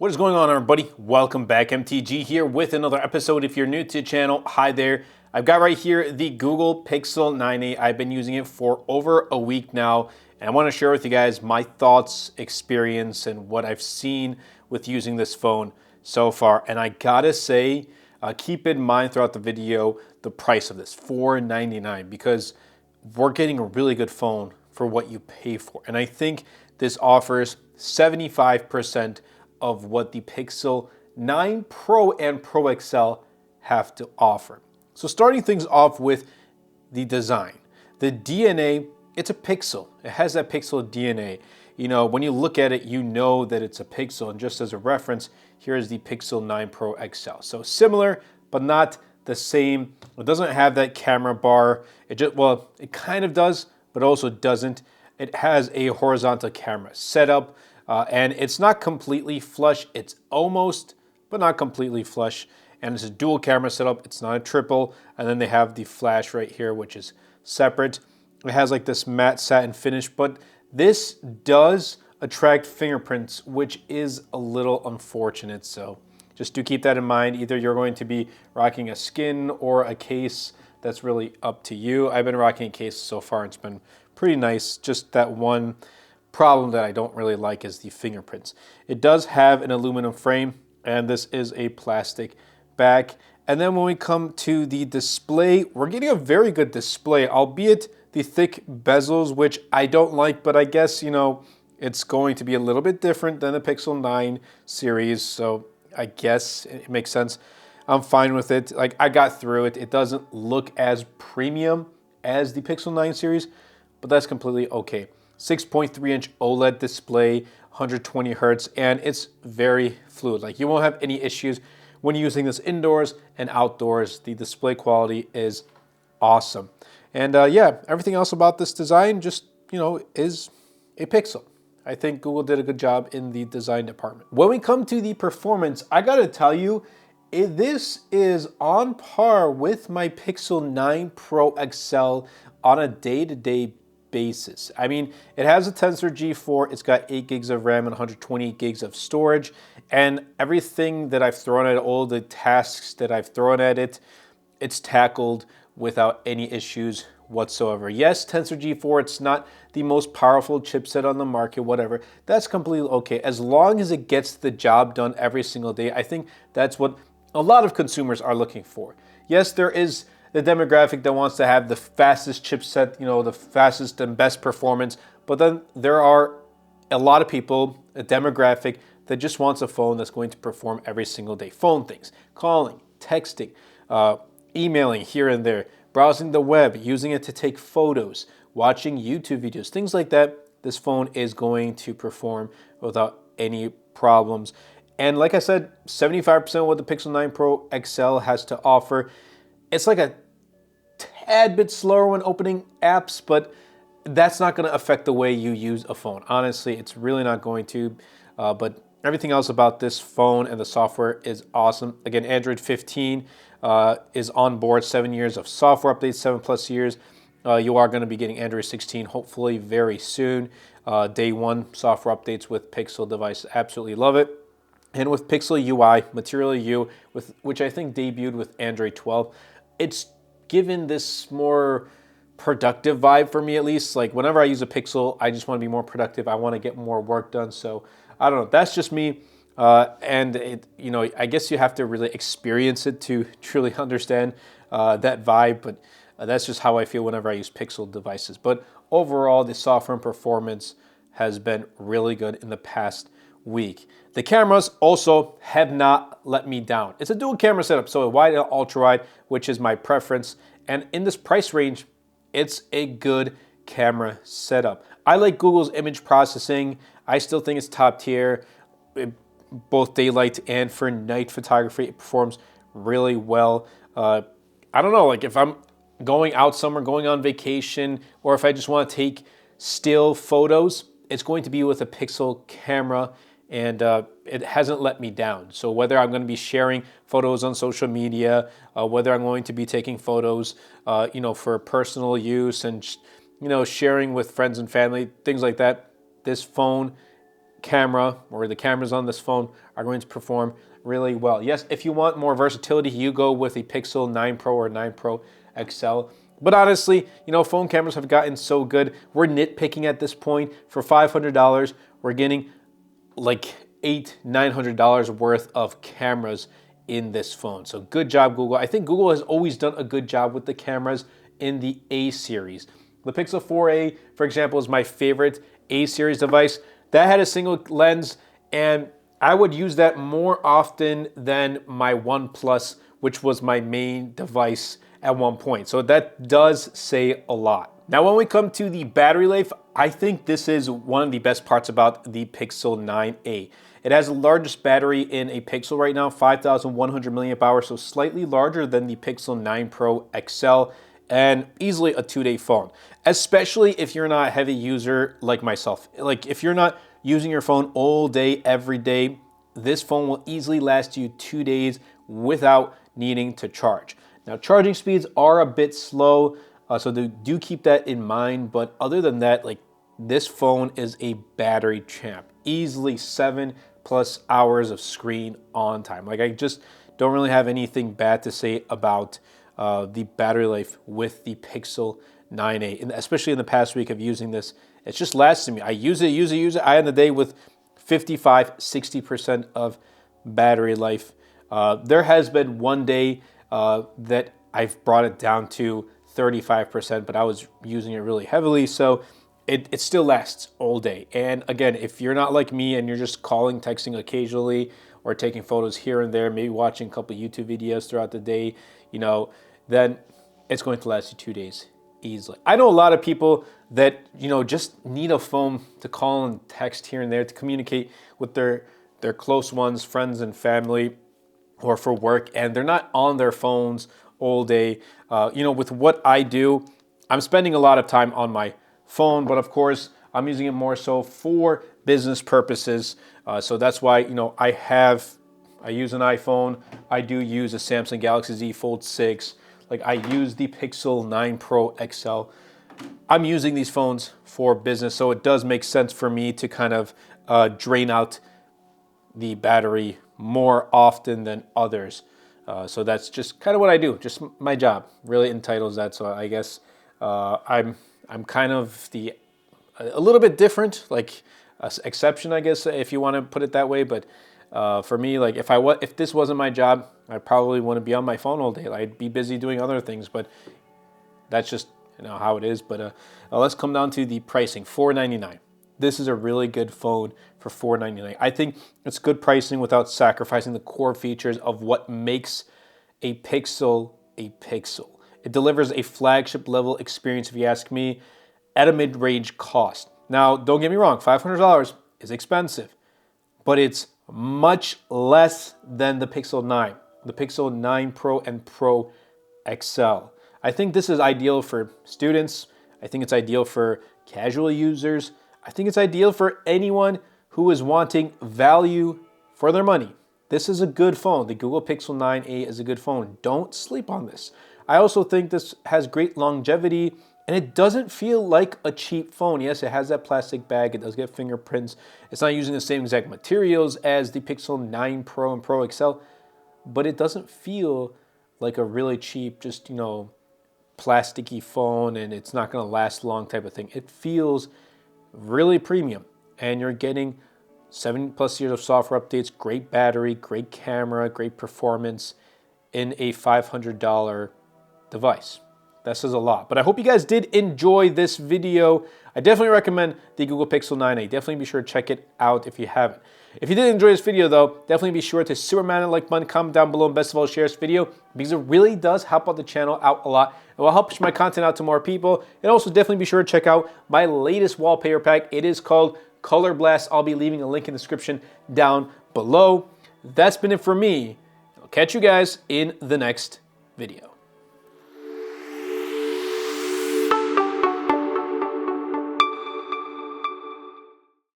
What is going on, everybody? Welcome back. MTG here with another episode. If you're new to the channel, hi there. I've got right here the Google Pixel 9a. I've been using it for over a week now, and I want to share with you guys my thoughts, experience, and what I've seen with using this phone so far. And I gotta say, keep in mind throughout the video the price of this, $499, because we're getting a really good phone for what you pay for. And I think this offers 75% of what the Pixel 9 Pro and Pro XL have to offer. So starting things off with the design. The DNA, it's a Pixel. It has that Pixel DNA. You know, when you look at it, you know that it's a Pixel. And just as a reference, here is the Pixel 9 Pro XL. So similar, but not the same. It doesn't have that camera bar. Well, it kind of does, but also doesn't. It has a horizontal camera setup. And it's not completely flush. It's almost, but not completely flush. And it's a dual camera setup. It's not a triple. And then they have the flash right here, which is separate. It has like this matte satin finish, but this does attract fingerprints, which is a little unfortunate. So just do keep that in mind. Either you're going to be rocking a skin or a case. That's really up to you. I've been rocking a case so far. It's been pretty nice. Just that one problem that I don't really like is the fingerprints. It does have an aluminum frame, and this is a plastic back. And then when we come to the display, we're getting a very good display, albeit the thick bezels, which I don't like, but I guess, you know, it's going to be a little bit different than the Pixel 9 series, so I guess it makes sense. I'm fine with it. Like, I got through it. It doesn't look as premium as the Pixel 9 series, but that's completely okay. 6.3-inch OLED display, 120 hertz, and it's very fluid. Like, you won't have any issues when using this indoors and outdoors. The display quality is awesome. And yeah, everything else about this design just, you know, is a Pixel. I think Google did a good job in the design department. When we come to the performance, I gotta tell you, this is on par with my Pixel 9 Pro XL on a day-to-day basis. I mean, it has a Tensor G4, it's got 8 gigs of RAM and 128 gigs of storage, and everything that I've thrown at it, all the tasks that I've thrown at it, it's tackled without any issues whatsoever. Yes, Tensor G4, it's not the most powerful chipset on the market, whatever. That's completely okay. As long as it gets the job done every single day, I think that's what a lot of consumers are looking for. Yes, there is the demographic that wants to have the fastest chipset, you know, the fastest and best performance. But then there are a lot of people, a demographic, that just wants a phone that's going to perform every single day. Phone things, calling, texting, emailing here and there, browsing the web, using it to take photos, watching YouTube videos, things like that. This phone is going to perform without any problems. And like I said, 75% of what the Pixel 9 Pro XL has to offer. It's like a tad bit slower when opening apps, but that's not going to affect the way you use a phone. Honestly, it's really not going to. But everything else about this phone and the software is awesome. Again, Android 15 is on board, 7 years of software updates, 7+ years. You are going to be getting Android 16 hopefully very soon. Day one software updates with Pixel devices. Absolutely love it. And with Pixel UI, Material U, which I think debuted with Android 12, it's given this more productive vibe for me, at least. Like, whenever I use a Pixel, I just want to be more productive. I want to get more work done. So I don't know. That's just me. And it, you know, I guess you have to really experience it to truly understand that vibe. But that's just how I feel whenever I use Pixel devices. But overall, the software and performance has been really good in the past week. The cameras also have not let me down. It's a dual camera setup, so a wide and ultra wide, which is my preference. And in this price range, it's a good camera setup. I like Google's image processing. I still think it's top tier, both daylight and for night photography. It performs really well. I don't know, like if I'm going out somewhere, going on vacation, or if I just want to take still photos, it's going to be with a Pixel camera, and it hasn't let me down. So whether I'm going to be sharing photos on social media, whether I'm going to be taking photos, you know, for personal use and, you know, sharing with friends and family, things like that, this phone camera or the cameras on this phone are going to perform really well. Yes, if you want more versatility, you go with a Pixel 9 Pro or 9 Pro XL. But honestly, you know, phone cameras have gotten so good. We're nitpicking at this point. For $500, we're getting like $900 worth of cameras in this phone. So good job, Google. I think Google has always done a good job with the cameras in the A series. The Pixel 4a, for example, is my favorite A series device. That had a single lens, and I would use that more often than my OnePlus, which was my main device at one point. So that does say a lot. Now, when we come to the battery life, I think this is one of the best parts about the Pixel 9a. It has the largest battery in a Pixel right now, 5,100 milliamp hours, so slightly larger than the Pixel 9 Pro XL, and easily a 2-day phone, especially if you're not a heavy user like myself. Like if you're not using your phone all day, every day, this phone will easily last you 2 days without needing to charge. Now, charging speeds are a bit slow, so do keep that in mind. But other than that, like this phone is a battery champ. Easily 7+ hours of screen on time. Like I just don't really have anything bad to say about the battery life with the Pixel 9a, and especially in the past week of using this, it's just lasted me. I use it. I end the day with 55-60% of battery life. There has been one day that I've brought it down to 35%, but I was using it really heavily, so it still lasts all day. And again, if you're not like me and you're just calling, texting occasionally, or taking photos here and there, maybe watching a couple YouTube videos throughout the day, you know, then it's going to last you 2 days easily. I know a lot of people that, you know, just need a phone to call and text here and there to communicate with their close ones, friends and family, or for work, and they're not on their phones all day. You know, with what I do, I'm spending a lot of time on my phone, but of course, I'm using it more so for business purposes. So that's why, you know, I use an iPhone. I do use a Samsung Galaxy Z Fold 6. Like I use the Pixel 9 Pro XL. I'm using these phones for business, so it does make sense for me to kind of drain out the battery more often than others. So that's just kind of what I do. Just my job really entitles that. So I guess I'm kind of a little bit different, like exception, I guess, if you want to put it that way. But for me, like if this wasn't my job, I probably wouldn't be on my phone all day. I'd be busy doing other things. But that's just, you know, how it is. But let's come down to the pricing. $499. This is a really good phone for $499. I think it's good pricing without sacrificing the core features of what makes a Pixel a Pixel. It delivers a flagship level experience, if you ask me, at a mid-range cost. Now, don't get me wrong, $500 is expensive, but it's much less than the Pixel 9, the Pixel 9 Pro and Pro XL. I think this is ideal for students. I think it's ideal for casual users. I think it's ideal for anyone who is wanting value for their money. This is a good phone. The Google Pixel 9a is a good phone. Don't sleep on this. I also think this has great longevity, and it doesn't feel like a cheap phone. Yes, it has that plastic bag. It does get fingerprints. It's not using the same exact materials as the Pixel 9 Pro and Pro XL, but it doesn't feel like a really cheap, just, you know, plasticky phone and it's not going to last long type of thing. It feels really premium, and you're getting 7+ years of software updates, great battery, great camera, great performance in a $500 device. That says a lot. But I hope you guys did enjoy this video. I definitely recommend the Google Pixel 9a. Definitely be sure to check it out if you haven't. If you did enjoy this video though, definitely be sure to superman the like button, comment down below, and best of all, share this video because it really does help out the channel out a lot. It will help push my content out to more people. And also definitely be sure to check out my latest wallpaper pack. It is called Color Blast. I'll be leaving a link in the description down below. That's been it for me. I'll catch you guys in the next video.